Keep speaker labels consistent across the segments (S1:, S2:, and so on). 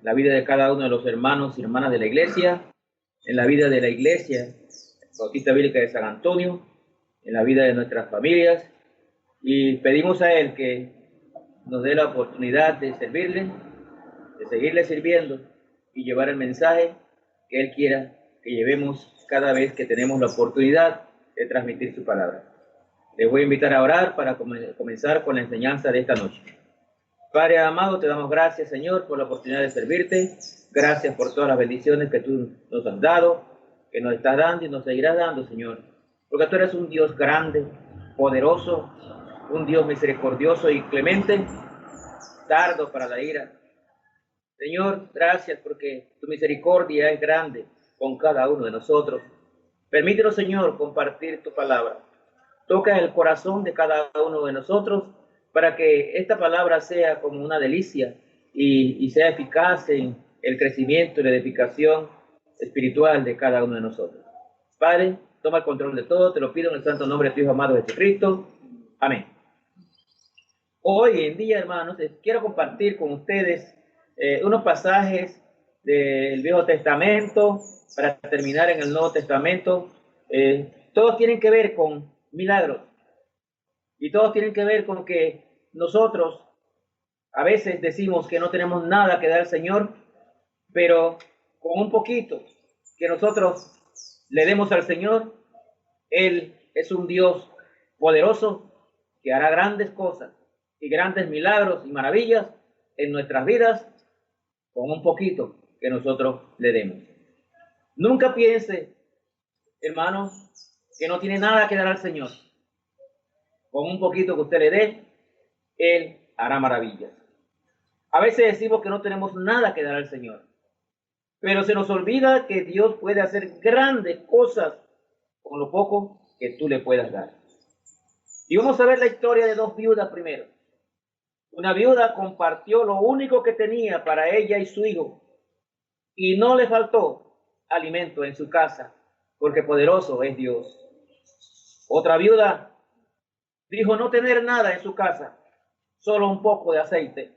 S1: la vida de cada uno de los hermanos y hermanas de la iglesia, en la vida de la iglesia Bautista Bíblica de San Antonio, en la vida de nuestras familias, y pedimos a Él que nos dé la oportunidad de servirle, de seguirle sirviendo y llevar el mensaje que Él quiera que llevemos cada vez que tenemos la oportunidad de transmitir su palabra. Les voy a invitar a orar para comenzar con la enseñanza de esta noche. Padre amado, te damos gracias, Señor, por la oportunidad de servirte. Gracias por todas las bendiciones que tú nos has dado, que nos estás dando y nos seguirás dando, Señor. Porque tú eres un Dios grande, poderoso, un Dios misericordioso y clemente, tardo para la ira. Señor, gracias porque tu misericordia es grande con cada uno de nosotros. Permítenos, Señor, compartir tu palabra. Toca el corazón de cada uno de nosotros para que esta palabra sea como una delicia y sea eficaz en el crecimiento y la edificación espiritual de cada uno de nosotros. Padre, toma el control de todo, te lo pido en el santo nombre de tu Hijo amado Jesucristo. Amén. Hoy en día, hermanos, quiero compartir con ustedes unos pasajes del Viejo Testamento para terminar en el Nuevo Testamento. Todos tienen que ver con milagros y todos tienen que ver con que nosotros a veces decimos que no tenemos nada que dar al Señor, pero con un poquito que nosotros le demos al Señor, Él es un Dios poderoso que hará grandes cosas y grandes milagros y maravillas en nuestras vidas con un poquito que nosotros le demos. Nunca piense, hermano, que no tiene nada que dar al Señor. Con un poquito que usted le dé, Él hará maravillas. A veces decimos que no tenemos nada que dar al Señor, pero se nos olvida que Dios puede hacer grandes cosas con lo poco que tú le puedas dar. Y vamos a ver la historia de dos viudas primero. Una viuda compartió lo único que tenía para ella y su hijo, y no le faltó alimento en su casa, porque poderoso es Dios. Otra viuda dijo no tener nada en su casa, solo un poco de aceite,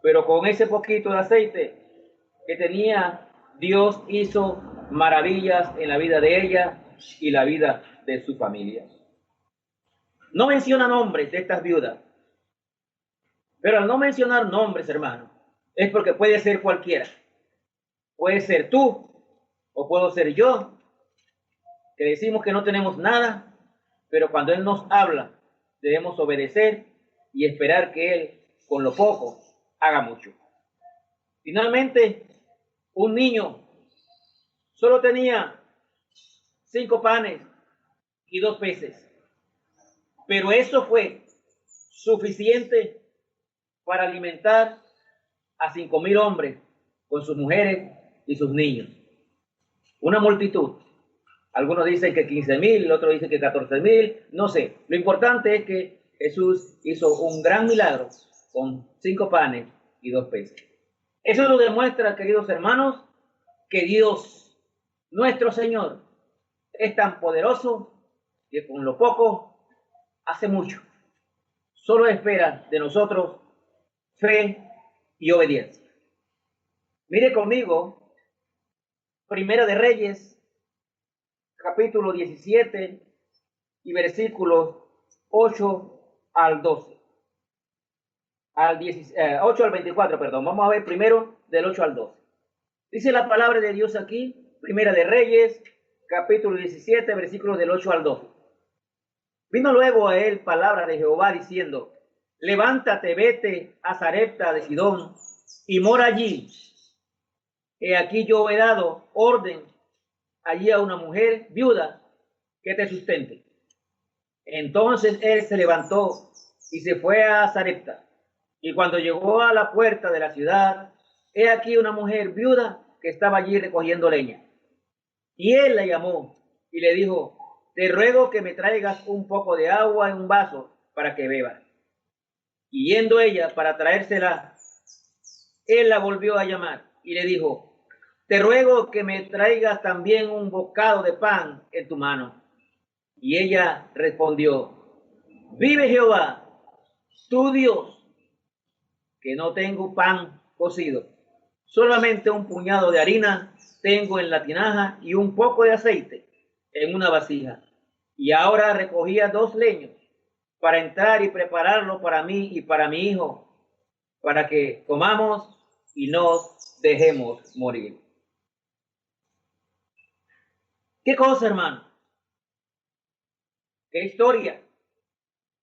S1: pero con ese poquito de aceite que tenía, Dios hizo maravillas en la vida de ella y la vida de su familia. No menciona nombres de estas viudas, pero al no mencionar nombres, hermano, es porque puede ser cualquiera. Puede ser tú o puedo ser yo, que decimos que no tenemos nada, pero cuando Él nos habla, debemos obedecer y esperar que Él, con lo poco, haga mucho. Finalmente, un niño solo tenía 5 panes y 2 peces, pero eso fue suficiente para alimentar a 5,000 hombres con sus mujeres y sus niños. Una multitud. Algunos dicen que 15,000, otros dicen que 14,000, no sé. Lo importante es que Jesús hizo un gran milagro con 5 panes y 2 peces. Eso nos demuestra, queridos hermanos, que Dios, nuestro Señor, es tan poderoso que con lo poco hace mucho. Solo espera de nosotros fe y obediencia. Mire conmigo, Primera de Reyes, capítulo 17 y versículos 8 al 12. 8 al 24, perdón. Vamos a ver primero del 8 al 12. Dice la palabra de Dios aquí, Primera de Reyes, capítulo 17, versículos del 8 al 12. Vino luego a él palabra de Jehová diciendo, levántate, vete a Sarepta de Sidón y mora allí. He aquí yo he dado orden allí a una mujer viuda que te sustente. Entonces él se levantó y se fue a Sarepta. Y cuando llegó a la puerta de la ciudad, he aquí una mujer viuda que estaba allí recogiendo leña. Y él la llamó y le dijo, te ruego que me traigas un poco de agua en un vaso para que beba. Y yendo ella para traérsela, él la volvió a llamar y le dijo, te ruego que me traigas también un bocado de pan en tu mano. Y ella respondió, vive Jehová, tu Dios, que no tengo pan cocido, Solamente un puñado de harina tengo en la tinaja y un poco de aceite en una vasija. Y ahora recogía 2 leños para entrar y prepararlo para mí y para mi hijo, para que comamos y nos dejemos morir. ¿Qué cosa, hermano? ¿Qué historia?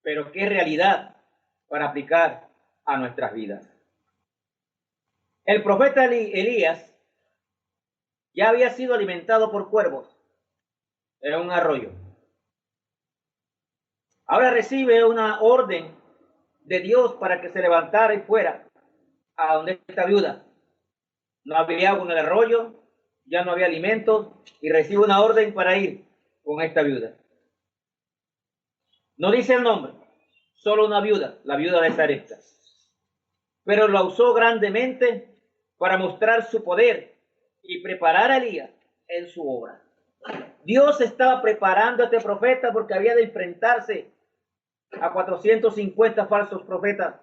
S1: Pero qué realidad para aplicar a nuestras vidas. El profeta Elías ya había sido alimentado por cuervos en un arroyo. Ahora recibe una orden de Dios para que se levantara y fuera a donde esta viuda. No había agua en el arroyo, ya no había alimentos, y recibe una orden para ir con esta viuda. No dice el nombre, solo una viuda, la viuda de Sarepta. Pero la usó grandemente para mostrar su poder y preparar a Elías en su obra. Dios estaba preparando a este profeta porque había de enfrentarse a 450 falsos profetas.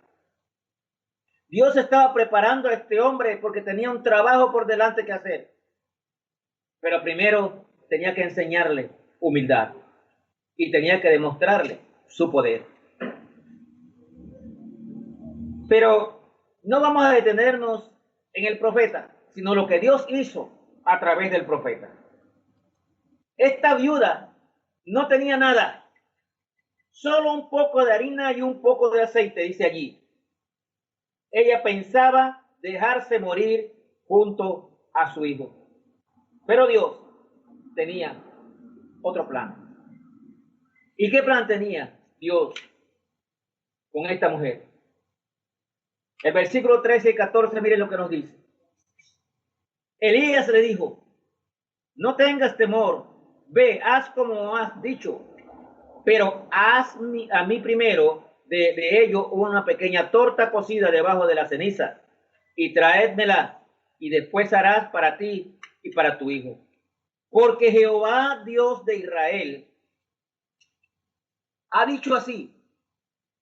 S1: Dios estaba preparando a este hombre porque tenía un trabajo por delante que hacer. Pero primero tenía que enseñarle humildad y tenía que demostrarle su poder. Pero no vamos a detenernos en el profeta, sino lo que Dios hizo a través del profeta. Esta viuda no tenía nada, solo un poco de harina y un poco de aceite, dice allí. Ella pensaba dejarse morir junto a su hijo. Pero Dios tenía otro plan. ¿Y qué plan tenía Dios con esta mujer? El versículo 13 y 14, miren lo que nos dice. Elías le dijo, no tengas temor, ve, haz como has dicho, pero haz a mí primero de ello una pequeña torta cocida debajo de la ceniza y traédmela, y después harás para ti y para tu hijo. Porque Jehová, Dios de Israel, ha dicho así,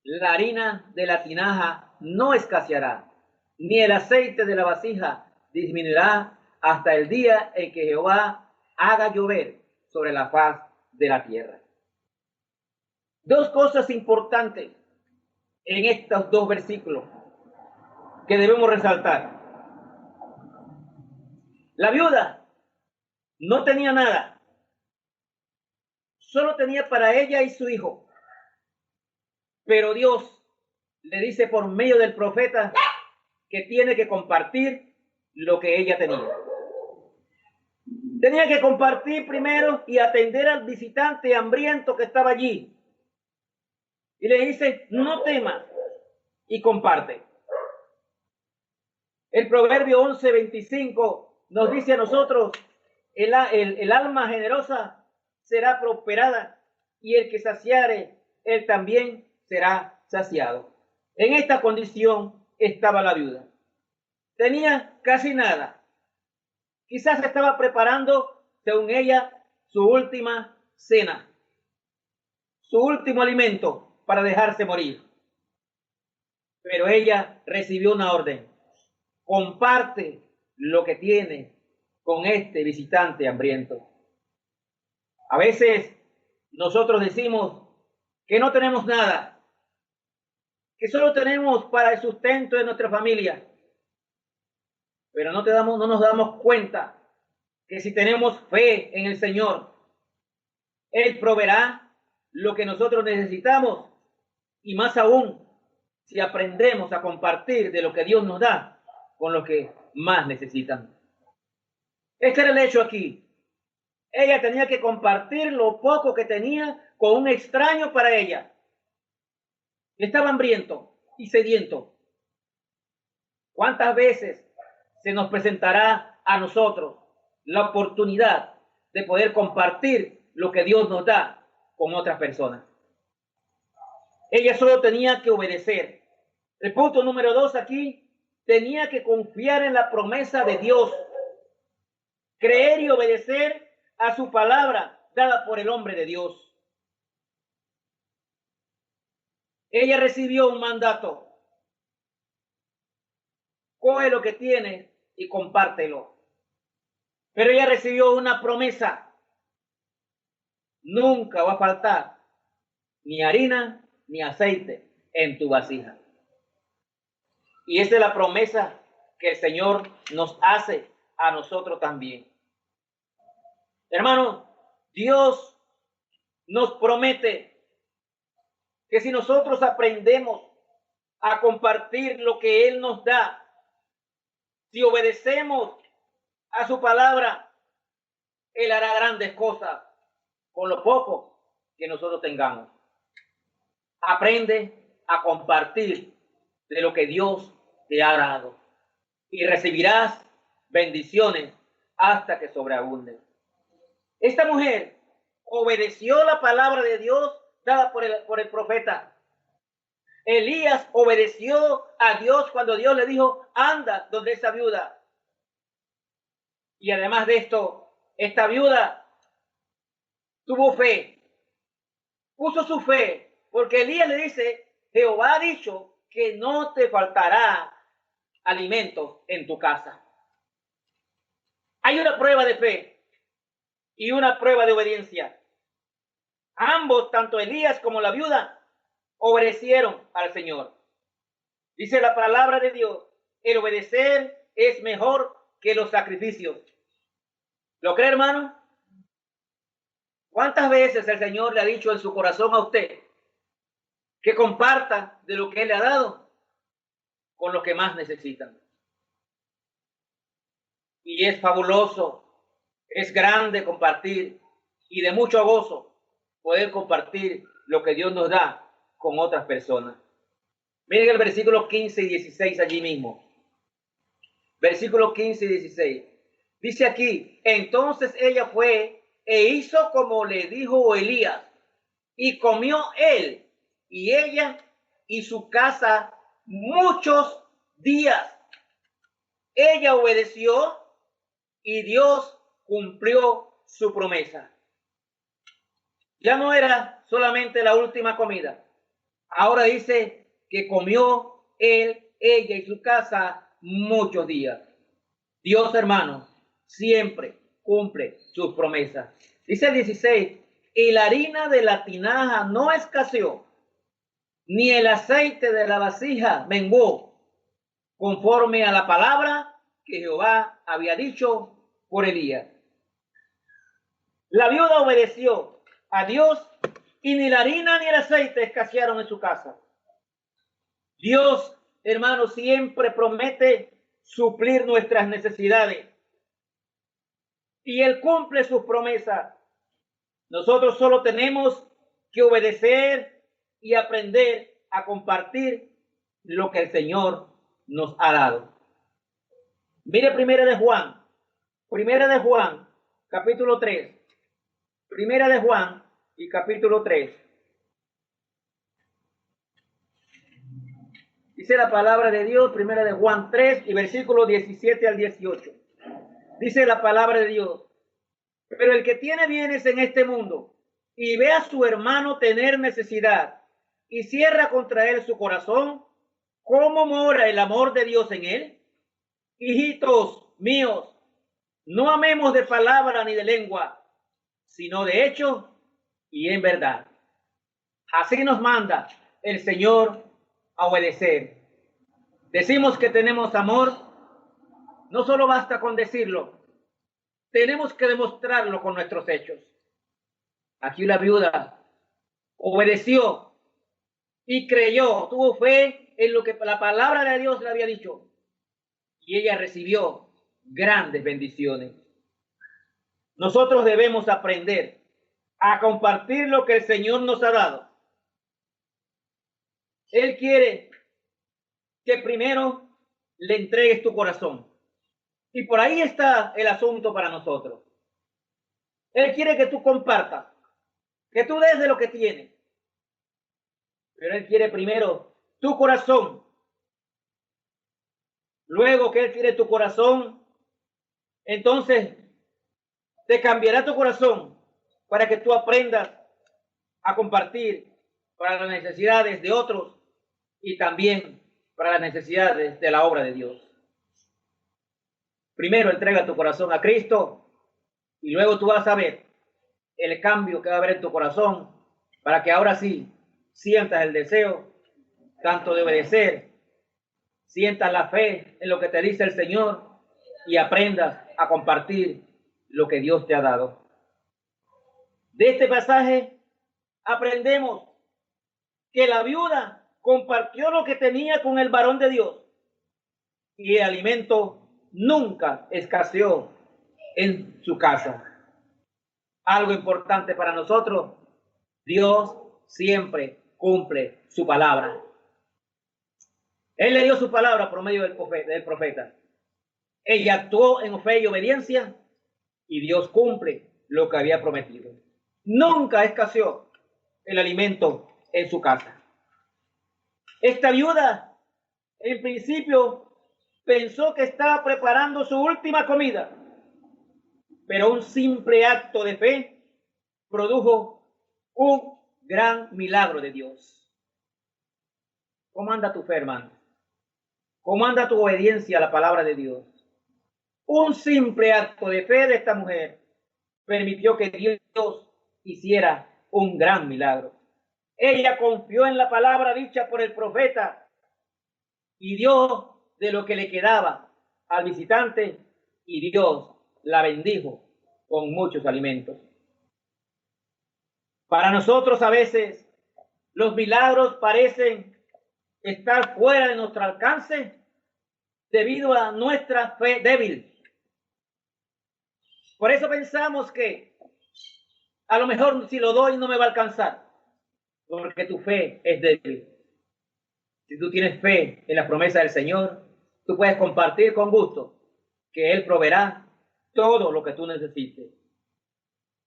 S1: la harina de la tinaja no escaseará, ni el aceite de la vasija disminuirá hasta el día en que Jehová haga llover sobre la faz de la tierra. Dos cosas importantes en estos dos versículos que debemos resaltar. La viuda no tenía nada, solo tenía para ella y su hijo. Pero Dios le dice por medio del profeta que tiene que compartir lo que ella tenía. Tenía que compartir primero y atender al visitante hambriento que estaba allí. Y le dice, no temas y comparte. El Proverbio 11:25 nos dice a nosotros, el alma generosa será prosperada y el que saciare, él también será saciado. En esta condición estaba la viuda. Tenía casi nada. Quizás estaba preparando, según ella, su última cena, su último alimento para dejarse morir. Pero ella recibió una orden. Comparte lo que tiene con este visitante hambriento. A veces nosotros decimos que no tenemos nada, que solo tenemos para el sustento de nuestra familia. Pero no nos damos cuenta que si tenemos fe en el Señor, Él proveerá lo que nosotros necesitamos, y más aún si aprendemos a compartir de lo que Dios nos da con los que más necesitan. Este era el hecho aquí. Ella tenía que compartir lo poco que tenía con un extraño para ella. Estaba hambriento y sediento. ¿Cuántas veces se nos presentará a nosotros la oportunidad de poder compartir lo que Dios nos da con otras personas? Ella solo tenía que obedecer. El punto número 2 aquí, tenía que confiar en la promesa de Dios, creer y obedecer a su palabra dada por el hombre de Dios. Ella recibió un mandato. Coge lo que tienes y compártelo. Pero ella recibió una promesa. Nunca va a faltar ni harina ni aceite en tu vasija. Y esa es la promesa que el Señor nos hace a nosotros también. Hermano, Dios nos promete que si nosotros aprendemos a compartir lo que Él nos da, si obedecemos a su palabra, Él hará grandes cosas con lo poco que nosotros tengamos. Aprende a compartir de lo que Dios te ha dado y recibirás bendiciones hasta que sobreabunden. Esta mujer obedeció la palabra de Dios dada por el profeta. Elías obedeció a Dios cuando Dios le dijo, anda donde esa viuda. Y además de esto, esta viuda tuvo fe, puso su fe, porque Elías le dice, Jehová ha dicho que no te faltará alimentos en tu casa. Hay una prueba de fe y una prueba de obediencia. Ambos, tanto Elías como la viuda, obedecieron al Señor. Dice la palabra de Dios, el obedecer es mejor que los sacrificios. ¿Lo cree, hermano? ¿Cuántas veces el Señor le ha dicho en su corazón a usted que comparta de lo que Él le ha dado con los que más necesitan? Y es fabuloso, es grande compartir y de mucho gozo poder compartir lo que Dios nos da con otras personas. Miren el versículo 15 y 16 allí mismo. Versículo 15 y 16. Dice aquí, entonces ella fue e hizo como le dijo Elías, y comió él y ella y su casa muchos días. Ella obedeció y Dios cumplió su promesa. Ya no era solamente la última comida. Ahora dice que comió él, ella y su casa muchos días. Dios, hermano, siempre cumple sus promesas. Dice el 16, y la harina de la tinaja no escaseó, ni el aceite de la vasija menguó, conforme a la palabra que Jehová había dicho por Elías. La viuda obedeció a Dios y ni la harina ni el aceite escasearon en su casa. Dios, hermano, siempre promete suplir nuestras necesidades y Él cumple sus promesas. Nosotros solo tenemos que obedecer y aprender a compartir lo que el Señor nos ha dado. Mire Primera de Juan, capítulo 3. Primera de Juan y capítulo 3. Dice la palabra de Dios, Primera de Juan 3 y versículo 17 al 18. Dice la palabra de Dios, pero el que tiene bienes en este mundo y ve a su hermano tener necesidad y cierra contra él su corazón, ¿cómo mora el amor de Dios en él? Hijitos míos, no amemos de palabra ni de lengua, sino de hecho y en verdad. Así nos manda el Señor a obedecer. Decimos que tenemos amor, no solo basta con decirlo, tenemos que demostrarlo con nuestros hechos. Aquí la viuda obedeció y creyó, tuvo fe en lo que la palabra de Dios le había dicho. Y ella recibió grandes bendiciones. Nosotros debemos aprender a compartir lo que el Señor nos ha dado. Él quiere que primero le entregues tu corazón. Y por ahí está el asunto para nosotros. Él quiere que tú compartas, que tú des de lo que tienes. Pero Él quiere primero tu corazón. Luego que Él quiere tu corazón, entonces te cambiará tu corazón para que tú aprendas a compartir para las necesidades de otros y también para las necesidades de la obra de Dios. Primero entrega tu corazón a Cristo y luego tú vas a ver el cambio que va a haber en tu corazón para que ahora sí sientas el deseo tanto de obedecer, sientas la fe en lo que te dice el Señor y aprendas a compartir lo que Dios te ha dado. De este pasaje aprendemos que la viuda compartió lo que tenía con el varón de Dios y el alimento nunca escaseó en su casa. Algo importante para nosotros, Dios siempre cumple su palabra. Él le dio su palabra por medio del profeta. Ella actuó en fe y obediencia y Dios cumple lo que había prometido. Nunca escaseó el alimento en su casa. Esta viuda, en principio, pensó que estaba preparando su última comida, pero un simple acto de fe produjo un gran milagro de Dios. ¿Cómo anda tu fe, hermano? ¿Cómo anda tu obediencia a la palabra de Dios? Un simple acto de fe de esta mujer permitió que Dios hiciera un gran milagro. Ella confió en la palabra dicha por el profeta y dio de lo que le quedaba al visitante y Dios la bendijo con muchos alimentos. Para nosotros a veces los milagros parecen estar fuera de nuestro alcance debido a nuestra fe débil. Por eso pensamos que a lo mejor si lo doy no me va a alcanzar, porque tu fe es débil. Si tú tienes fe en la promesa del Señor, tú puedes compartir con gusto que Él proveerá todo lo que tú necesites.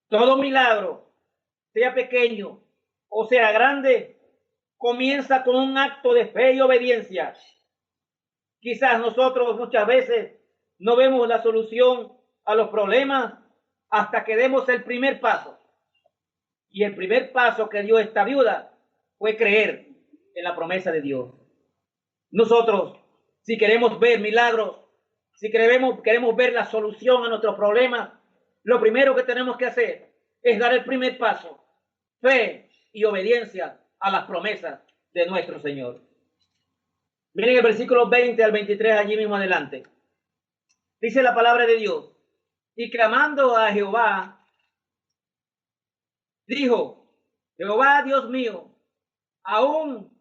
S1: Todo milagro, sea pequeño o sea grande, comienza con un acto de fe y obediencia. Quizás nosotros muchas veces no vemos la solución a los problemas hasta que demos el primer paso. Y el primer paso que dio esta viuda fue creer en la promesa de Dios. Nosotros, si queremos ver milagros, si queremos ver la solución a nuestros problemas, lo primero que tenemos que hacer es dar el primer paso, fe y obediencia a las promesas de nuestro Señor. Miren el versículo 20 al 23, allí mismo adelante. Dice la palabra de Dios, y clamando a Jehová, dijo, Jehová Dios mío, aún,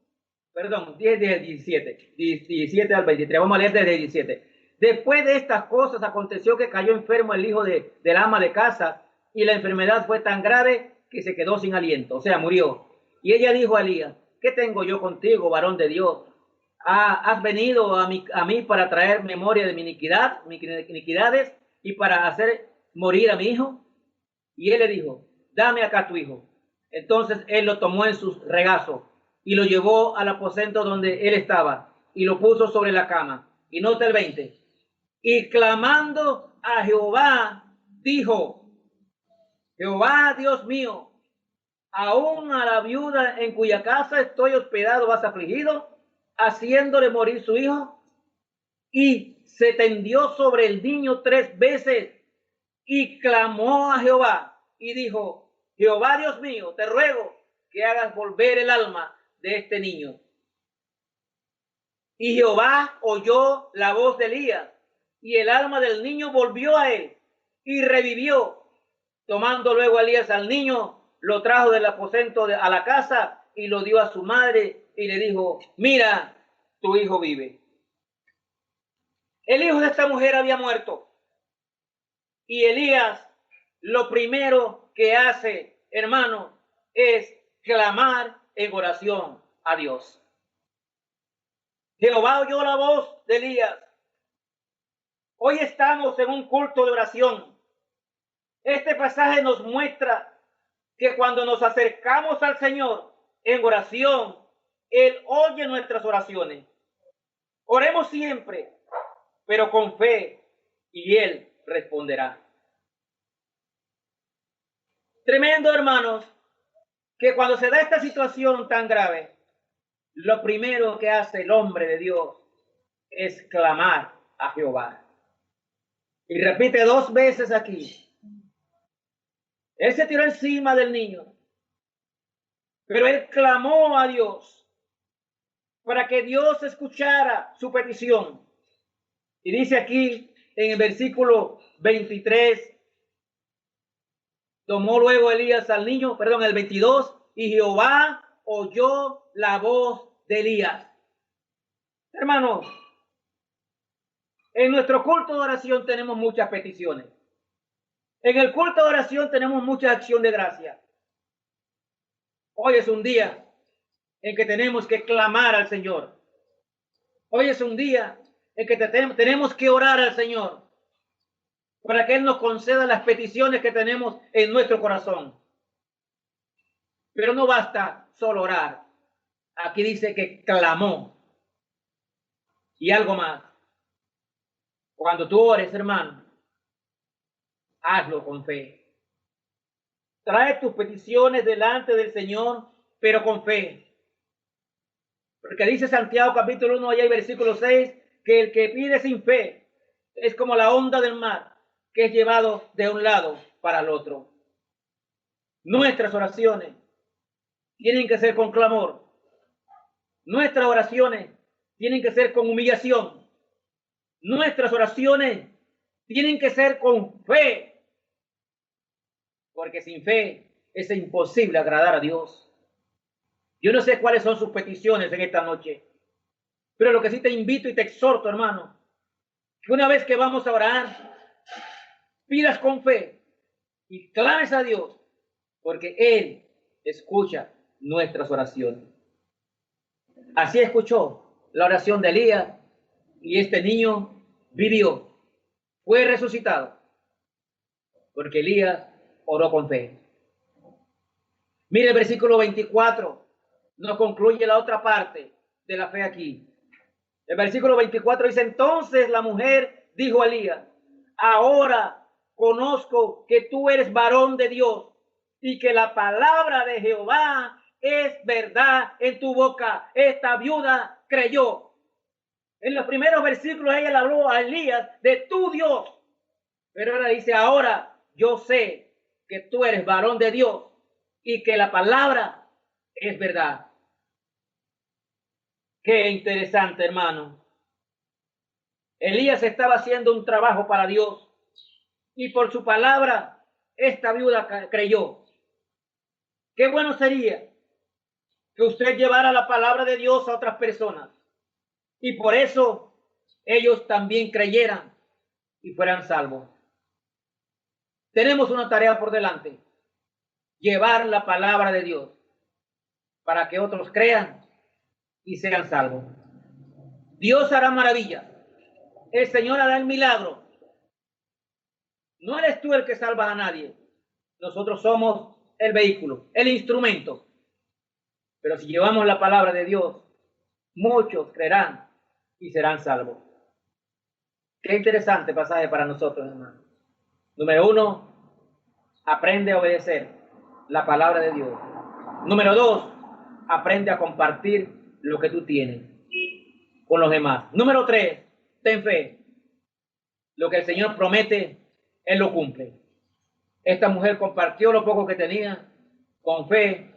S1: perdón, 17 al 23, vamos a leer desde el 17. Después de estas cosas aconteció que cayó enfermo el hijo del ama de casa y la enfermedad fue tan grave que se quedó sin aliento, o sea, murió. Y ella dijo a Elías, ¿qué tengo yo contigo, varón de Dios? ¿Has venido a mí para traer memoria de mi iniquidad, mis iniquidades y para hacer morir a mi hijo? Y él le dijo, dame acá tu hijo. Entonces él lo tomó en sus regazos y lo llevó al aposento donde él estaba y lo puso sobre la cama. Y nota el 20. Y clamando a Jehová, dijo, Jehová Dios mío, aún a la viuda en cuya casa estoy hospedado has afligido, haciéndole morir su hijo. Y se tendió sobre el niño 3 veces y clamó a Jehová y dijo, Jehová Dios mío, te ruego que hagas volver el alma de este niño. Y Jehová oyó la voz de Elías y el alma del niño volvió a él y revivió. Tomando luego Elías al niño, lo trajo del aposento a la casa y lo dio a su madre y le dijo, mira, tu hijo vive. El hijo de esta mujer había muerto y Elías lo primero que hace, hermano, es clamar en oración a Dios. Jehová oyó la voz de Elías. Hoy estamos en un culto de oración. Este pasaje nos muestra que cuando nos acercamos al Señor en oración, Él oye nuestras oraciones. Oremos siempre, pero con fe, y Él responderá. Tremendo, hermanos, que cuando se da esta situación tan grave, lo primero que hace el hombre de Dios es clamar a Jehová. Y repite 2 veces aquí. Él se tiró encima del niño, pero él clamó a Dios para que Dios escuchara su petición. Y dice aquí en el versículo 23, tomó luego Elías al niño, perdón, el 22, y Jehová oyó la voz de Elías. Hermanos, en nuestro culto de oración tenemos muchas peticiones. En el culto de oración tenemos mucha acción de gracia. Hoy es un día en que tenemos que clamar al Señor. Hoy es un día en que tenemos que orar al Señor para que Él nos conceda las peticiones que tenemos en nuestro corazón. Pero no basta solo orar. Aquí dice que clamó. Y algo más. Cuando tú ores, hermano, hazlo con fe. Trae tus peticiones delante del Señor, pero con fe. Porque dice Santiago capítulo 1, allá y versículo 6, que el que pide sin fe es como la onda del mar, que es llevado de un lado para el otro. Nuestras oraciones tienen que ser con clamor. Nuestras oraciones tienen que ser con humillación. Nuestras oraciones tienen que ser con fe. Porque sin fe es imposible agradar a Dios. Yo no sé cuáles son sus peticiones en esta noche, pero lo que sí te invito y te exhorto, hermano, que una vez que vamos a orar, pidas con fe y clames a Dios, porque Él escucha nuestras oraciones. Así escuchó la oración de Elías y este niño vivió, fue resucitado, porque Elías oró con fe. Mire el versículo 24, nos concluye la otra parte de la fe aquí. El versículo 24 dice, entonces la mujer dijo a Elías, ahora conozco que tú eres varón de Dios y que la palabra de Jehová es verdad en tu boca. Esta viuda creyó. En los primeros versículos ella le habló a Elías de tu Dios, pero ahora dice, ahora yo sé que tú eres varón de Dios y que la palabra es verdad. Qué interesante, hermano. Elías estaba haciendo un trabajo para Dios y por su palabra esta viuda creyó. Qué bueno sería que usted llevara la palabra de Dios a otras personas y por eso ellos también creyeran y fueran salvos. Tenemos una tarea por delante, llevar la palabra de Dios para que otros crean y sean salvos. Dios hará maravillas. El Señor hará el milagro. No eres tú el que salvas a nadie. Nosotros somos el vehículo, el instrumento. Pero si llevamos la palabra de Dios, muchos creerán y serán salvos. Qué interesante pasaje para nosotros, hermanos. Número 1, aprende a obedecer la palabra de Dios. Número 2, aprende a compartir lo que tú tienes con los demás. Número 3, ten fe. Lo que el Señor promete, Él lo cumple. Esta mujer compartió lo poco que tenía con fe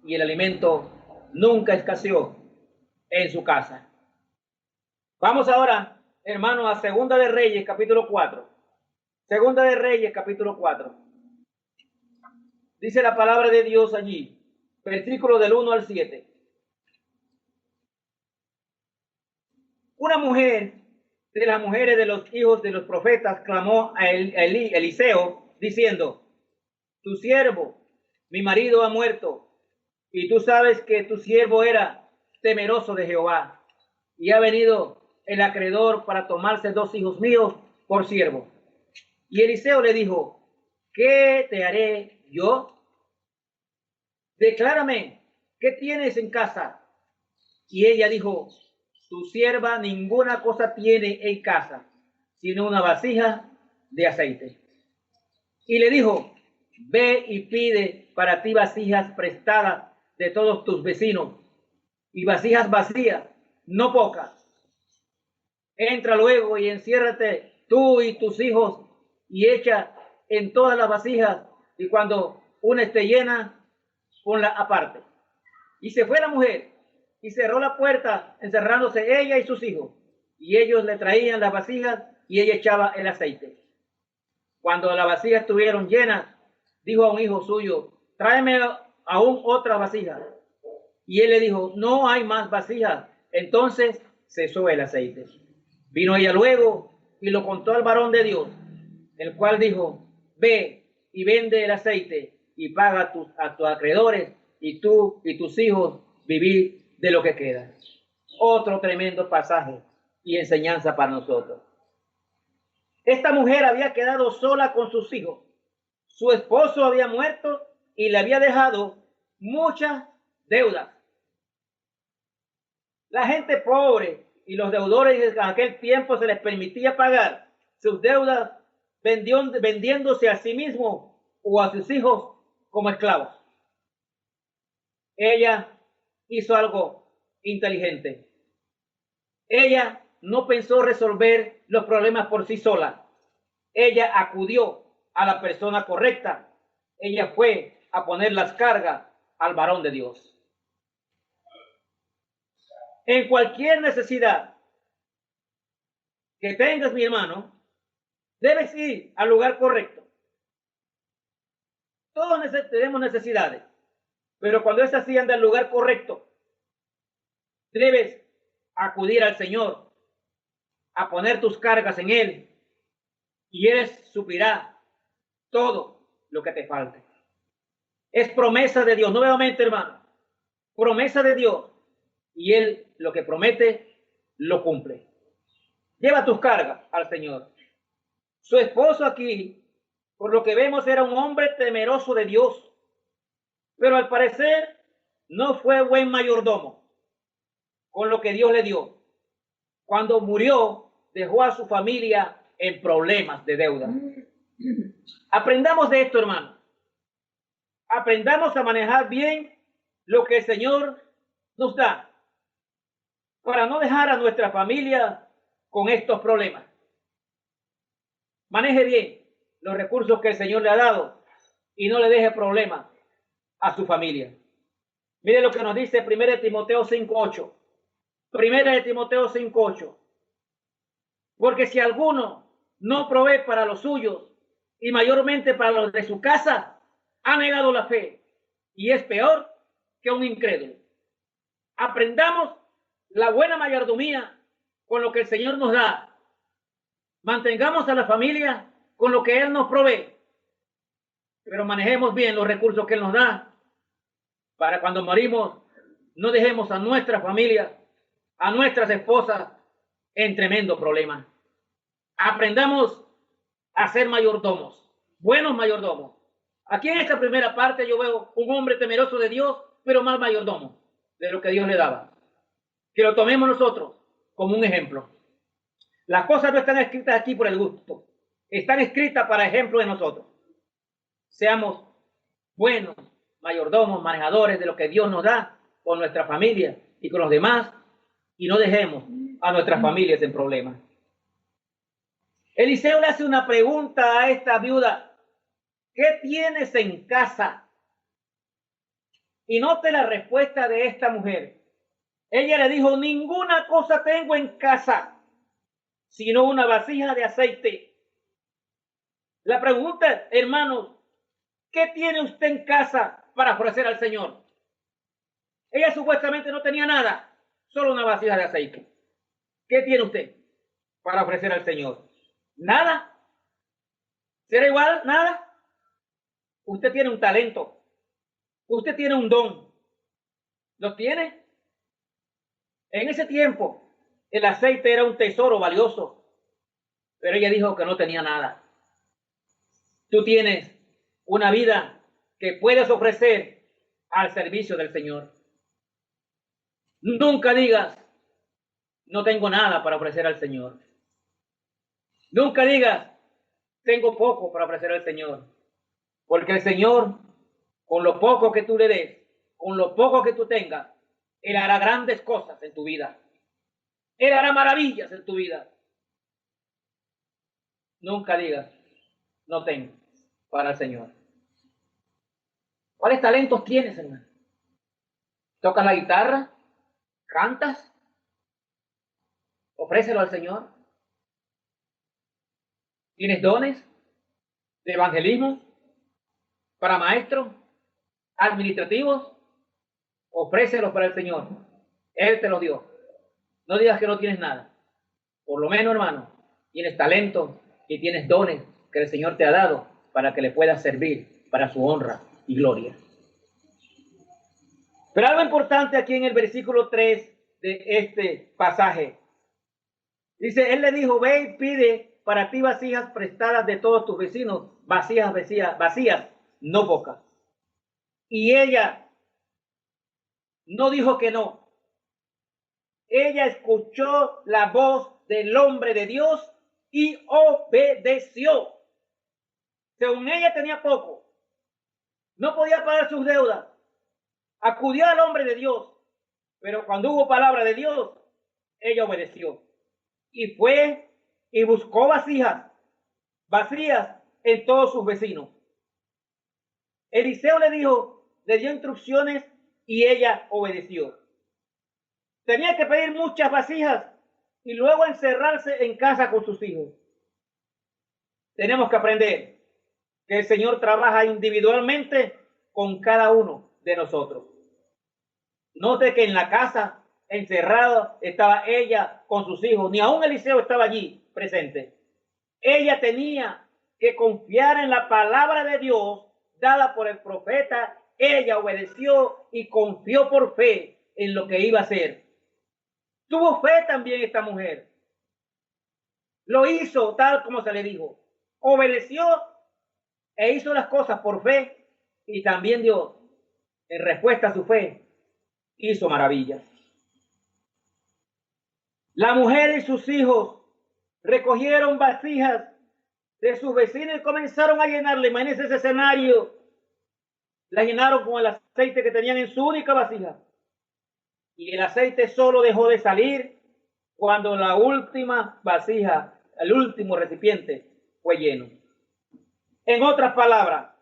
S1: y el alimento nunca escaseó en su casa. Vamos ahora, hermanos, a Segunda de Reyes, capítulo 4. Segunda de Reyes, capítulo 4. Dice la palabra de Dios allí, versículo del 1 al 7. Una mujer de las mujeres de los hijos de los profetas clamó a Eliseo diciendo, tu siervo, mi marido ha muerto, y tú sabes que tu siervo era temeroso de Jehová, y ha venido el acreedor para tomarse 2 hijos míos por siervo. Y Eliseo le dijo, ¿qué te haré yo? Declárame, ¿qué tienes en casa? Y ella dijo, tu sierva ninguna cosa tiene en casa, sino una vasija de aceite. Y le dijo, ve y pide para ti vasijas prestadas de todos tus vecinos, y vasijas vacías, no pocas. Entra luego y enciérrate tú y tus hijos, y echa en todas las vasijas, y cuando una esté llena, ponla aparte. Y se fue la mujer y cerró la puerta, encerrándose ella y sus hijos. Y ellos le traían las vasijas y ella echaba el aceite. Cuando las vasijas estuvieron llenas, dijo a un hijo suyo, tráeme aún otra vasija. Y él le dijo, no hay más vasijas. Entonces cesó el aceite. Vino ella luego y lo contó al varón de Dios, el cual dijo, ve y vende el aceite y paga a tus acreedores, y tú y tus hijos vivid de lo que queda. Otro tremendo pasaje y enseñanza para nosotros. Esta mujer había quedado sola con sus hijos. Su esposo había muerto y le había dejado muchas deudas. La gente pobre y los deudores en aquel tiempo se les permitía pagar sus deudas vendiéndose a sí mismo o a sus hijos como esclavos. Ella hizo algo inteligente. Ella no pensó resolver los problemas por sí sola. Ella acudió a la persona correcta. Ella fue a poner las cargas al varón de Dios. En cualquier necesidad que tengas, mi hermano, debes ir al lugar correcto. Todos tenemos necesidades, pero cuando es así, anda al lugar correcto. Debes acudir al Señor, a poner tus cargas en Él, y Él suplirá todo lo que te falte. Es promesa de Dios, nuevamente, hermano, promesa de Dios, y Él lo que promete, lo cumple. Lleva tus cargas al Señor. Su esposo aquí, por lo que vemos, era un hombre temeroso de Dios, pero al parecer no fue buen mayordomo con lo que Dios le dio. Cuando murió, dejó a su familia en problemas de deuda. Aprendamos de esto, hermano. Aprendamos a manejar bien lo que el Señor nos da para no dejar a nuestra familia con estos problemas. Maneje bien los recursos que el Señor le ha dado y no le deje problemas a su familia. Mire lo que nos dice 1 Timoteo 5:8. 1 Timoteo 5:8. Porque si alguno no provee para los suyos y mayormente para los de su casa, ha negado la fe y es peor que un incrédulo. Aprendamos la buena mayordomía con lo que el Señor nos da. Mantengamos a la familia con lo que Él nos provee, pero manejemos bien los recursos que Él nos da para cuando morimos no dejemos a nuestra familia, a nuestras esposas en tremendo problema. Aprendamos a ser mayordomos, buenos mayordomos. Aquí en esta primera parte yo veo un hombre temeroso de Dios, pero mal mayordomo de lo que Dios le daba. Que lo tomemos nosotros como un ejemplo. Las cosas no están escritas aquí por el gusto, están escritas para ejemplo de nosotros. Seamos buenos mayordomos, manejadores de lo que Dios nos da con nuestra familia y con los demás, y no dejemos a nuestras familias en problemas. Eliseo le hace una pregunta a esta viuda: ¿qué tienes en casa? Y note la respuesta de esta mujer. Ella le dijo: ninguna cosa tengo en casa, sino una vasija de aceite. La pregunta, hermanos, ¿qué tiene usted en casa para ofrecer al Señor? Ella supuestamente no tenía nada, solo una vasija de aceite. ¿Qué tiene usted para ofrecer al Señor? Nada. ¿Será igual? Nada. Usted tiene un talento, usted tiene un don. ¿Lo tiene? En ese tiempo el aceite era un tesoro valioso, pero ella dijo que no tenía nada. Tú tienes una vida que puedes ofrecer al servicio del Señor. Nunca digas: no tengo nada para ofrecer al Señor. Nunca digas: tengo poco para ofrecer al Señor. Porque el Señor, con lo poco que tú le des, con lo poco que tú tengas, Él hará grandes cosas en tu vida. Él hará maravillas en tu vida. Nunca digas, no tengo para el Señor. ¿Cuáles talentos tienes, hermano? ¿Tocas la guitarra? ¿Cantas? Ofrécelo al Señor. ¿Tienes dones de evangelismo para maestros, administrativos? Ofrécelos para el Señor. Él te los dio. No digas que no tienes nada. Por lo menos, hermano, tienes talento y tienes dones que el Señor te ha dado para que le puedas servir para su honra y gloria. Pero algo importante aquí en el versículo 3 de este pasaje. Dice, él le dijo, ve y pide para ti vasijas prestadas de todos tus vecinos, vacías, no pocas. Y ella no dijo que no. Ella escuchó la voz del hombre de Dios y obedeció. Según ella tenía poco, no podía pagar sus deudas. Acudió al hombre de Dios, pero cuando hubo palabra de Dios, ella obedeció. Y fue y buscó vasijas vacías en todos sus vecinos. Eliseo le dio instrucciones y ella obedeció. Tenía que pedir muchas vasijas y luego encerrarse en casa con sus hijos. Tenemos que aprender que el Señor trabaja individualmente con cada uno de nosotros. Note que en la casa, encerrada, estaba ella con sus hijos. Ni aún Eliseo estaba allí presente. Ella tenía que confiar en la palabra de Dios dada por el profeta. Ella obedeció y confió por fe en lo que iba a hacer. Tuvo fe también esta mujer. Lo hizo tal como se le dijo. Obedeció e hizo las cosas por fe, y también Dios, en respuesta a su fe, hizo maravillas. La mujer y sus hijos recogieron vasijas de sus vecinos y comenzaron a llenarle. Imagínense ese escenario. La llenaron con el aceite que tenían en su única vasija. Y el aceite solo dejó de salir cuando la última vasija, el último recipiente, fue lleno. En otras palabras,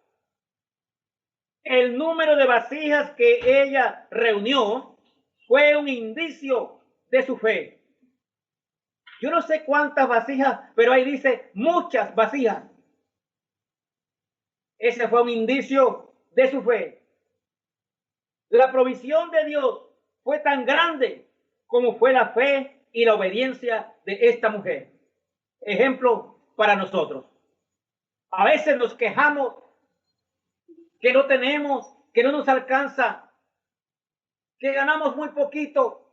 S1: el número de vasijas que ella reunió fue un indicio de su fe. Yo no sé cuántas vasijas, pero ahí dice muchas vasijas. Ese fue un indicio de su fe. La provisión de Dios fue tan grande como fue la fe y la obediencia de esta mujer. Ejemplo para nosotros. A veces nos quejamos que no tenemos, que no nos alcanza, que ganamos muy poquito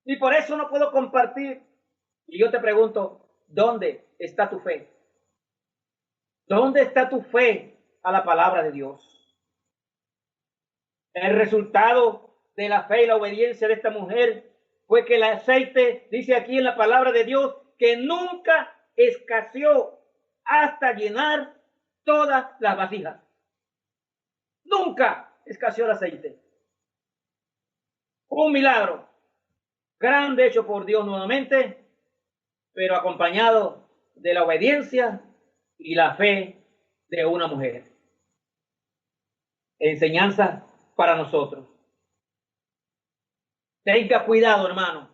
S1: y por eso no puedo compartir. Y yo te pregunto, ¿dónde está tu fe? ¿Dónde está tu fe a la palabra de Dios? El resultado de la fe y la obediencia de esta mujer fue que el aceite, dice aquí en la palabra de Dios, que nunca escaseó hasta llenar todas las vasijas. Nunca escaseó el aceite. Un milagro grande hecho por Dios nuevamente, pero acompañado de la obediencia y la fe de una mujer. Enseñanza para nosotros. Tenga cuidado, hermano,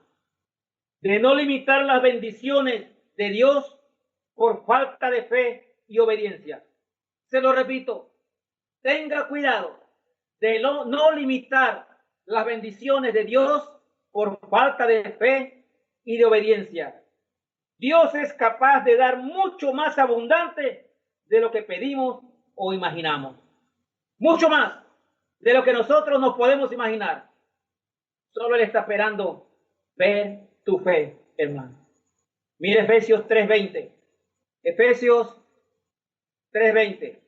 S1: de no limitar las bendiciones de Dios por falta de fe y obediencia. Se lo repito, tenga cuidado de no limitar las bendiciones de Dios por falta de fe y de obediencia. Dios es capaz de dar mucho más abundante de lo que pedimos o imaginamos. Mucho más de lo que nosotros nos podemos imaginar. Solo Él está esperando ver tu fe, hermano. Mire Efesios 3:20. Efesios 3:20.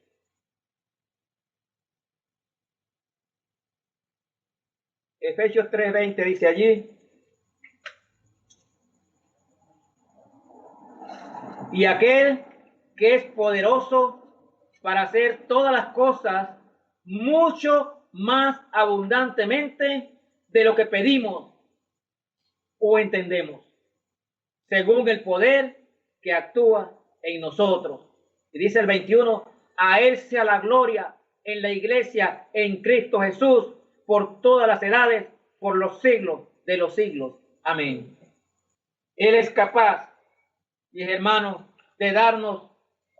S1: Efesios 3:20 dice allí: y aquel que es poderoso para hacer todas las cosas mucho más abundantemente de lo que pedimos o entendemos, según el poder que actúa en nosotros. Y dice el 21, a Él sea la gloria en la iglesia, en Cristo Jesús, por todas las edades, por los siglos de los siglos. Amén. Él es capaz, mis hermanos, de darnos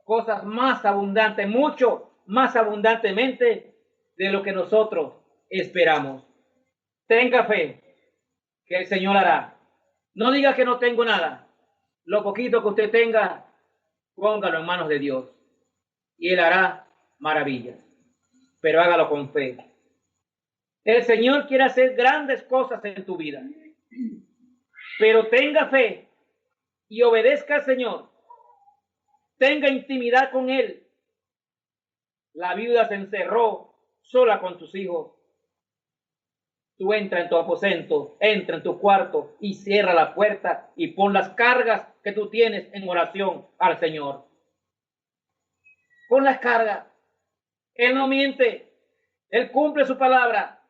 S1: cosas más abundantes, mucho más abundantemente de lo que nosotros esperamos. Tenga fe que el Señor hará. No diga que no tengo nada. Lo poquito que usted tenga, póngalo en manos de Dios y Él hará maravillas. Pero hágalo con fe. El Señor quiere hacer grandes cosas en tu vida. Pero tenga fe y obedezca al Señor. Tenga intimidad con Él. La viuda se encerró sola con sus hijos. Tú entra en tu aposento, entra en tu cuarto y cierra la puerta y pon las cargas que tú tienes en oración al Señor. Pon las cargas. Él no miente. Él cumple su palabra.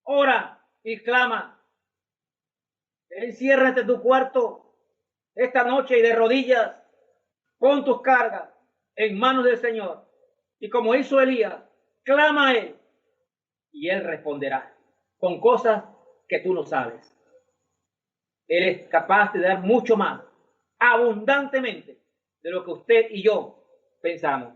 S1: Ora y clama. Enciérrate en tu cuarto esta noche y de rodillas pon tus cargas en manos del Señor. Y como hizo Elías, clama a Él y Él responderá con cosas que tú no sabes. Él es capaz de dar mucho más, abundantemente, de lo que usted y yo pensamos.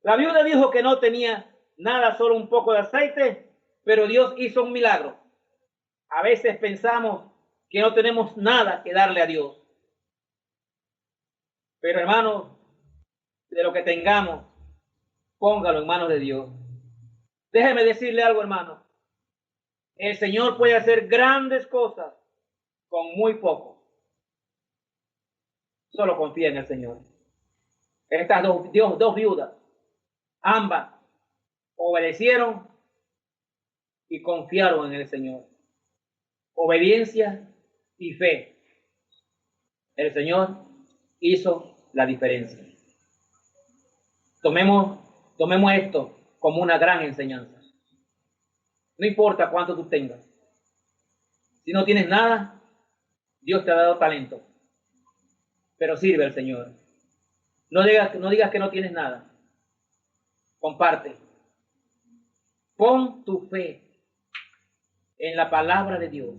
S1: La viuda dijo que no tenía nada, solo un poco de aceite, pero Dios hizo un milagro. A veces pensamos que no tenemos nada que darle a Dios. Pero hermanos, de lo que tengamos, póngalo en manos de Dios. Déjeme decirle algo, hermano. El Señor puede hacer grandes cosas con muy poco. Solo confía en el Señor. Estas dos viudas, ambas, obedecieron y confiaron en el Señor. Obediencia y fe. El Señor hizo la diferencia. Tomemos esto como una gran enseñanza. No importa cuánto tú tengas. Si no tienes nada, Dios te ha dado talento. Pero sirve al Señor. No digas que no tienes nada. Comparte. Pon tu fe en la palabra de Dios.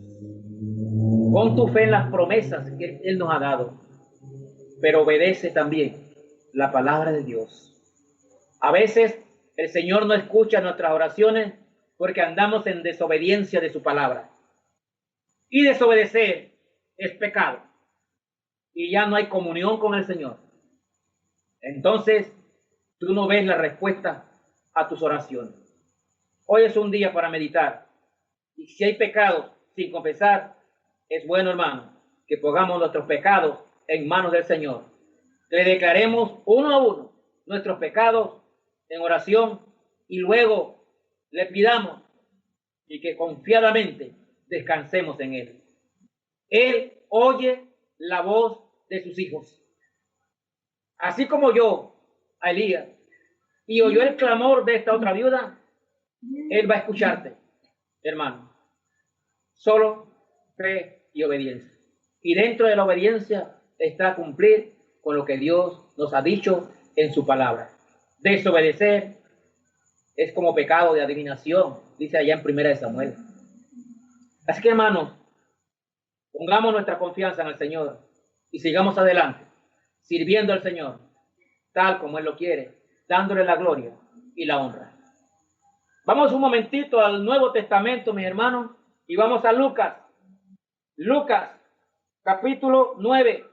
S1: Pon tu fe en las promesas que Él nos ha dado. Pero obedece también la palabra de Dios. A veces el Señor no escucha nuestras oraciones porque andamos en desobediencia de su palabra. Y desobedecer es pecado. Y ya no hay comunión con el Señor. Entonces, tú no ves la respuesta a tus oraciones. Hoy es un día para meditar. Y si hay pecados sin confesar, es bueno, hermano, que pongamos nuestros pecados en manos del Señor. Le declaremos uno a uno nuestros pecados en oración y luego le pidamos y que confiadamente descansemos en Él. Él oye la voz de sus hijos. Así como yo a Elías y oyó el clamor de esta otra viuda, Él va a escucharte, hermano. Solo fe y obediencia. Y dentro de la obediencia está cumplir con lo que Dios nos ha dicho en su palabra. Desobedecer es como pecado de adivinación, dice allá en 1 Samuel. Así que, hermanos, pongamos nuestra confianza en el Señor y sigamos adelante, sirviendo al Señor, tal como Él lo quiere, dándole la gloria y la honra. Vamos un momentito al Nuevo Testamento, mis hermanos, y vamos a Lucas. Lucas, capítulo 9.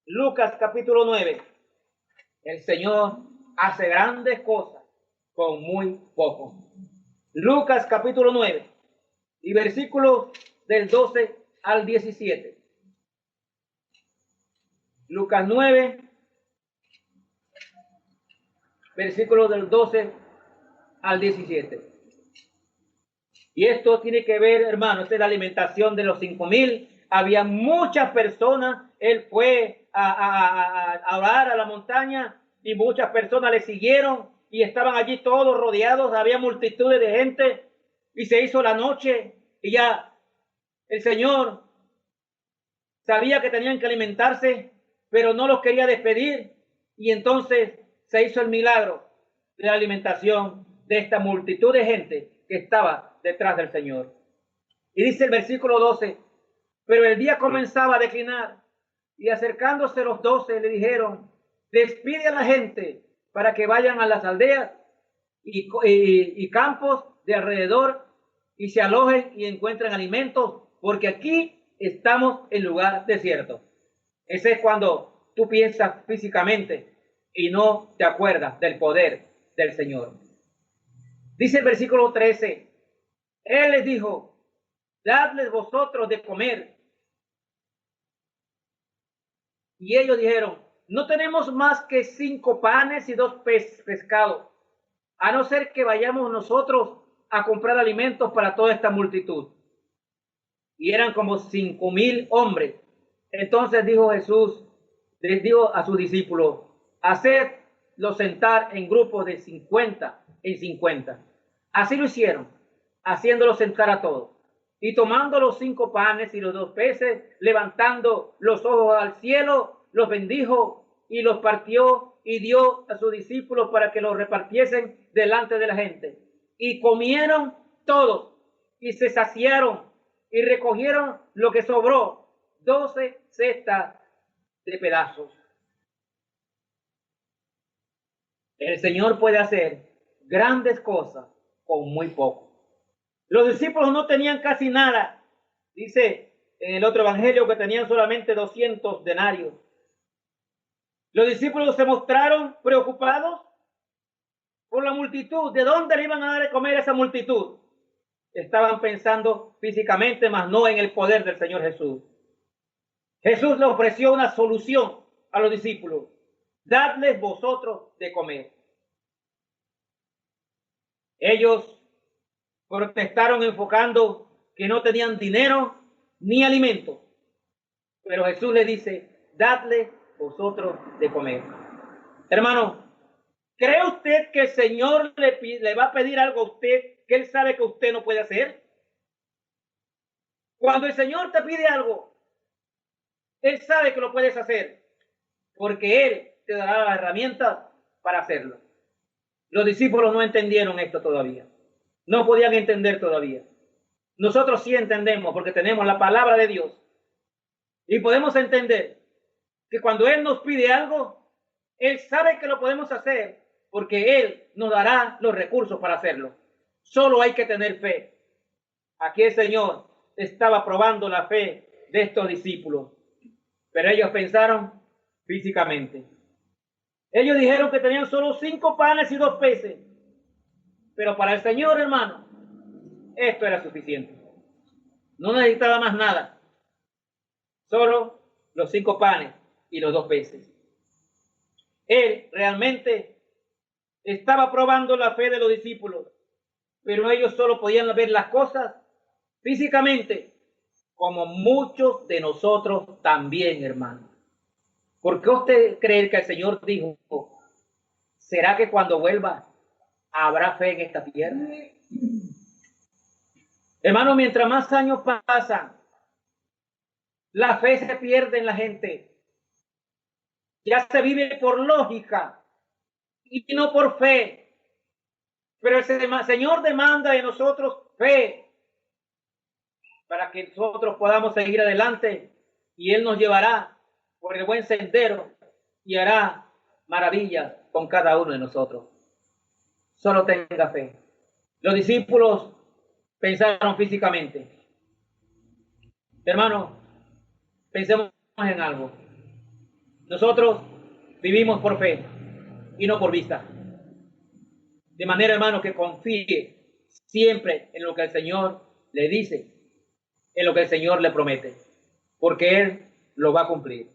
S1: Lucas, capítulo 9. El Señor hace grandes cosas con muy poco. Lucas, capítulo 9, y versículos del 12 al 17. Lucas 9, versículos del 12 al 17. Y esto tiene que ver, hermano, esta es la alimentación de los 5,000. Había muchas personas. Él fue a orar a la montaña y muchas personas le siguieron y estaban allí todos rodeados. Había multitudes de gente y se hizo la noche y ya el Señor sabía que tenían que alimentarse, pero no los quería despedir. Y entonces se hizo el milagro de la alimentación de esta multitud de gente que estaba detrás del Señor. Y dice el versículo 12, pero el día comenzaba a declinar y acercándose los 12 le dijeron, despide a la gente para que vayan a las aldeas y campos de alrededor y se alojen y encuentren alimentos, porque aquí estamos en lugar desierto. Ese es cuando tú piensas físicamente y no te acuerdas del poder del Señor. Dice el versículo 13, Él les dijo, dadles vosotros de comer. Y ellos dijeron, no tenemos más que 5 panes y 2 pescados, a no ser que vayamos nosotros a comprar alimentos para toda esta multitud. Y eran como 5,000 hombres. Entonces dijo Jesús, les dijo a sus discípulos, hacedlos sentar en grupos de 50 en 50. Así lo hicieron, haciéndolos sentar a todos. Y tomando los 5 panes y los 2 peces, levantando los ojos al cielo, los bendijo y los partió y dio a sus discípulos para que los repartiesen delante de la gente. Y comieron todos y se saciaron y recogieron lo que sobró, 12 cestas de pedazos. El Señor puede hacer grandes cosas con muy poco. Los discípulos no tenían casi nada. Dice en el otro evangelio que tenían solamente 200 denarios. Los discípulos se mostraron preocupados por la multitud. ¿De dónde le iban a dar de comer a esa multitud? Estaban pensando físicamente, mas no en el poder del Señor Jesús. Jesús le ofreció una solución a los discípulos. Dadles vosotros de comer. Ellos protestaron enfocando que no tenían dinero ni alimento. Pero Jesús le dice, dadle vosotros de comer. Hermano, ¿cree usted que el Señor le va a pedir algo a usted que Él sabe que usted no puede hacer? Cuando el Señor te pide algo, Él sabe que lo puedes hacer, porque Él te dará las herramientas para hacerlo. Los discípulos no entendieron esto todavía. No podían entender todavía. Nosotros sí entendemos porque tenemos la palabra de Dios. Y podemos entender que cuando Él nos pide algo, Él sabe que lo podemos hacer porque Él nos dará los recursos para hacerlo. Solo hay que tener fe. Aquí el Señor estaba probando la fe de estos discípulos. Pero ellos pensaron físicamente. Ellos dijeron que tenían solo 5 panes y 2 peces. Pero para el Señor, hermano, esto era suficiente. No necesitaba más nada. Solo los 5 panes y los 2 peces. Él realmente estaba probando la fe de los discípulos, pero ellos solo podían ver las cosas físicamente, como muchos de nosotros también, hermano. ¿Por qué usted cree que el Señor dijo, será que cuando vuelva habrá fe en esta tierra? Hermano, mientras más años pasan, la fe se pierde en la gente. Ya se vive por lógica y no por fe. Pero el Señor demanda de nosotros fe para que nosotros podamos seguir adelante y Él nos llevará por el buen sendero y hará maravillas con cada uno de nosotros. Solo tenga fe. Los discípulos pensaron físicamente. Hermano, pensemos en algo. Nosotros vivimos por fe y no por vista. De manera, hermano, que confíe siempre en lo que el Señor le dice, en lo que el Señor le promete, porque Él lo va a cumplir.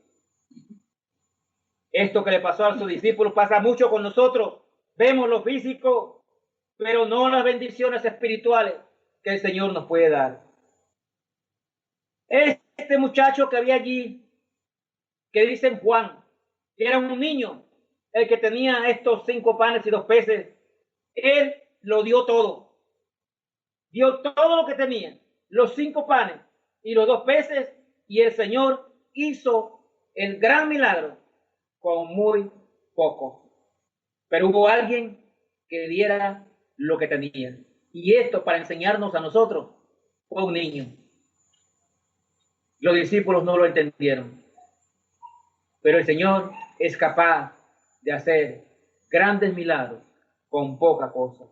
S1: Esto que le pasó a sus discípulos pasa mucho con nosotros. Vemos lo físico, pero no las bendiciones espirituales que el Señor nos puede dar. Este muchacho que había allí, que dicen Juan, que era un niño, el que tenía estos 5 panes y 2 peces, él lo dio todo. Dio todo lo que tenía, los 5 panes y los 2 peces, y el Señor hizo el gran milagro con muy poco. Pero hubo alguien que diera lo que tenía. Y esto para enseñarnos a nosotros fue un niño. Los discípulos no lo entendieron. Pero el Señor es capaz de hacer grandes milagros con poca cosa.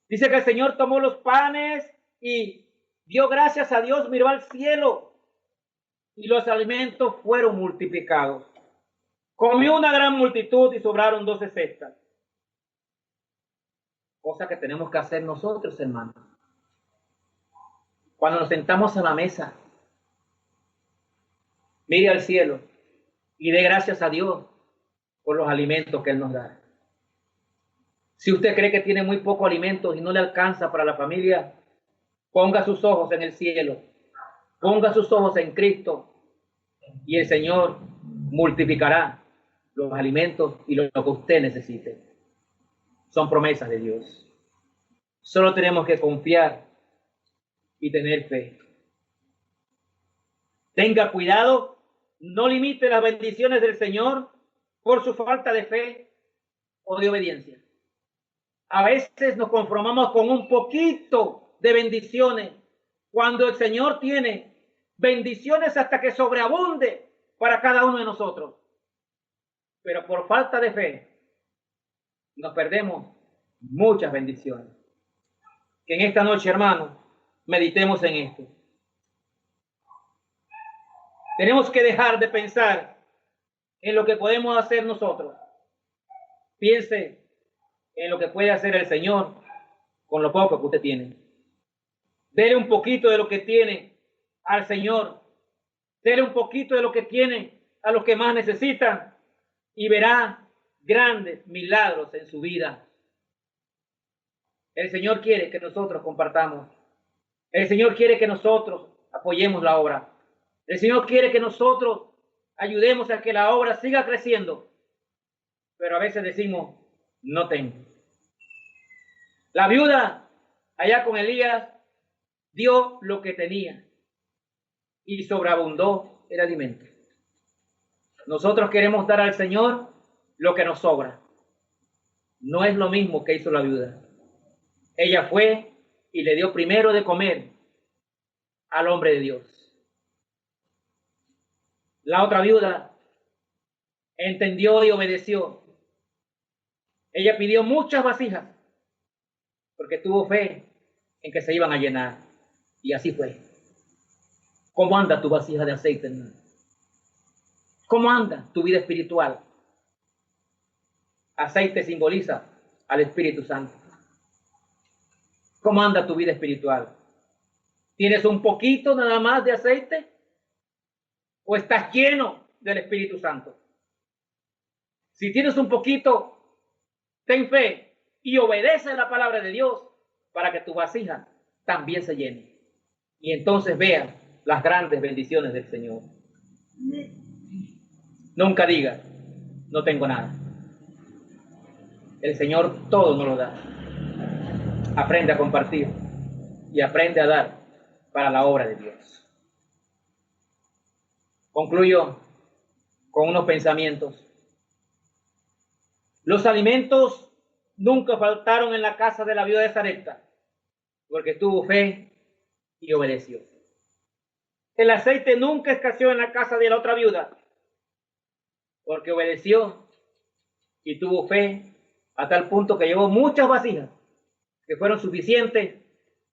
S1: Dice que el Señor tomó los panes y dio gracias a Dios, miró al cielo y los alimentos fueron multiplicados. Comió una gran multitud y sobraron 12 cestas. Cosa que tenemos que hacer nosotros, hermanos. Cuando nos sentamos a la mesa, mire al cielo y dé gracias a Dios por los alimentos que Él nos da. Si usted cree que tiene muy poco alimento y no le alcanza para la familia, ponga sus ojos en el cielo, ponga sus ojos en Cristo y el Señor multiplicará los alimentos y lo que usted necesite. Son promesas de Dios. Solo tenemos que confiar y tener fe. Tenga cuidado, no limite las bendiciones del Señor por su falta de fe o de obediencia. A veces nos conformamos con un poquito de bendiciones, cuando el Señor tiene bendiciones hasta que sobreabunde para cada uno de nosotros. Pero por falta de fe nos perdemos muchas bendiciones. Que en esta noche, hermanos, meditemos en esto. Tenemos que dejar de pensar en lo que podemos hacer nosotros. Piense en lo que puede hacer el Señor con lo poco que usted tiene. Dele un poquito de lo que tiene al Señor. Dele un poquito de lo que tiene a los que más necesitan y verá grandes milagros en su vida. El Señor quiere que nosotros compartamos. El Señor quiere que nosotros apoyemos la obra. El Señor quiere que nosotros ayudemos a que la obra siga creciendo. Pero a veces decimos, no tengo. La viuda allá con Elías dio lo que tenía y sobreabundó el alimento. Nosotros queremos dar al Señor lo que nos sobra. No es lo mismo que hizo la viuda. Ella fue y le dio primero de comer al hombre de Dios. La otra viuda entendió y obedeció. Ella pidió muchas vasijas porque tuvo fe en que se iban a llenar. Y así fue. ¿Cómo anda tu vasija de aceite, hermano? ¿Cómo anda tu vida espiritual? Aceite simboliza al Espíritu Santo. ¿Cómo anda tu vida espiritual? ¿Tienes un poquito nada más de aceite? ¿O estás lleno del Espíritu Santo? Si tienes un poquito, ten fe y obedece la palabra de Dios para que tu vasija también se llene. Y entonces vean las grandes bendiciones del Señor. Nunca digas, no tengo nada. El Señor todo nos lo da. Aprende a compartir y aprende a dar para la obra de Dios. Concluyo con unos pensamientos. Los alimentos nunca faltaron en la casa de la viuda de Sarepta, porque tuvo fe y obedeció. El aceite nunca escaseó en la casa de la otra viuda, porque obedeció y tuvo fe a tal punto que llevó muchas vasijas que fueron suficientes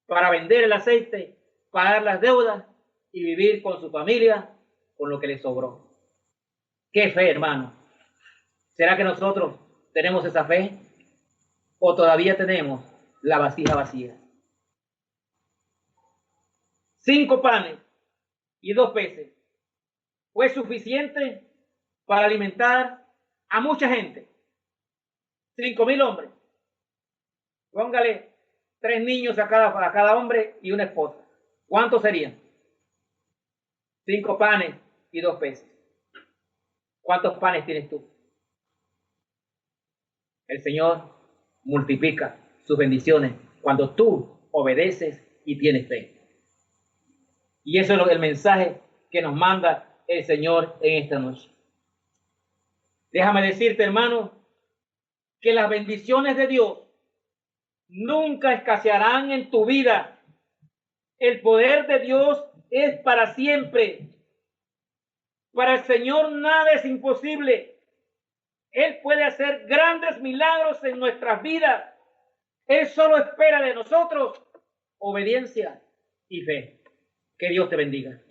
S1: para vender el aceite, pagar las deudas y vivir con su familia con lo que le sobró. ¡Qué fe, hermano! ¿Será que nosotros tenemos esa fe o todavía tenemos la vasija vacía? 5 panes y 2 peces fue suficiente para alimentar a mucha gente. 5,000 hombres. Póngale 3 niños a cada hombre y una esposa. ¿Cuántos serían? 5 panes y 2 peces. ¿Cuántos panes tienes tú? El Señor multiplica sus bendiciones cuando tú obedeces y tienes fe. Y eso es el mensaje que nos manda el Señor en esta noche. Déjame decirte, hermano, que las bendiciones de Dios nunca escasearán en tu vida. El poder de Dios es para siempre. Para el Señor nada es imposible. Él puede hacer grandes milagros en nuestras vidas. Él solo espera de nosotros obediencia y fe. Que Dios te bendiga.